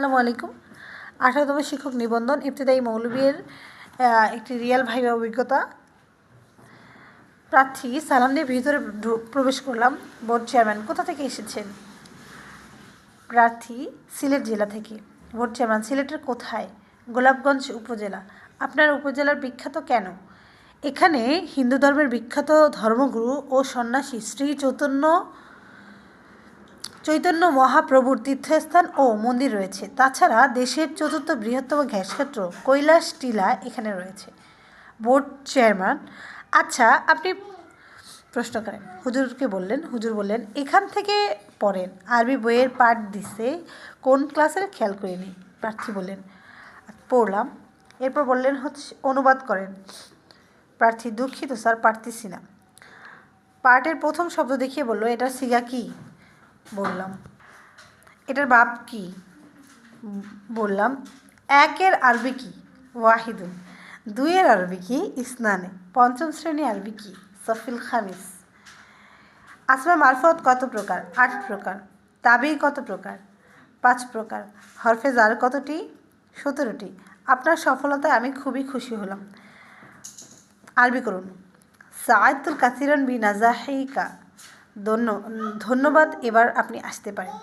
আসসালামু আলাইকুম। 18তম শিক্ষক নিবন্ধন ইবতেদায়ী মৌলবীর একটি রিয়েল ভাইভা অভিজ্ঞতা। প্রার্থী সালাম দিয়ে ভিতরে প্রবেশ করলাম। বোর্ড চেয়ারম্যান কোথা থেকে এসেছেন? প্রার্থী সিলেট জেলা থেকে। বোর্ড চেয়ারম্যান সিলেটের কোথায়? গোলাপগঞ্জ উপজেলা। আপনার উপজেলার বিখ্যাত কেন? এখানে হিন্দু ধর্মের বিখ্যাত ধর্মগুরু ও সন্ন্যাসী শ্রী চৈতন্য মহাপ্রভুর তীর্থস্থান ও মন্দির রয়েছে। তাছাড়া দেশের চতুর্থ বৃহত্তম গ্যাসক্ষেত্র কৈলাস টিলা এখানে রয়েছে। বোর্ড চেয়ারম্যান আচ্ছা, আপনি প্রশ্ন করেন। হুজুর বললেন এখান থেকে পড়েন, আরবি বইয়ের পাঠ দিছে, কোন ক্লাসের খেয়াল করিনি। প্রার্থী বললেন পড়লাম। এরপর বললেন অনুবাদ করেন। প্রার্থী দুঃখিত স্যার, পারতেছি না। পাঠের প্রথম শব্দ দেখিয়ে বলল এটার সিগা কি? বললাম এটার বাপ কি? বললাম একের আরবি কি? ওয়াহিদুন। দুইয়ের আরবি কি? ইসনানে। পঞ্চম শ্রেণী আরবি কি? সফিল খামিস। আসমা মারফত কত প্রকার? 8 প্রকার। তাবি কত প্রকার? 5 প্রকার। হরফে জার কতটি? 17টি। আপনার সফলতায় আমি খুবই খুশি হলাম। আরবি করুন। সাআদতুল কাসিরান বি নাজাহিকা। ধন্যবাদ, এবার আপনি আসতে পারেন।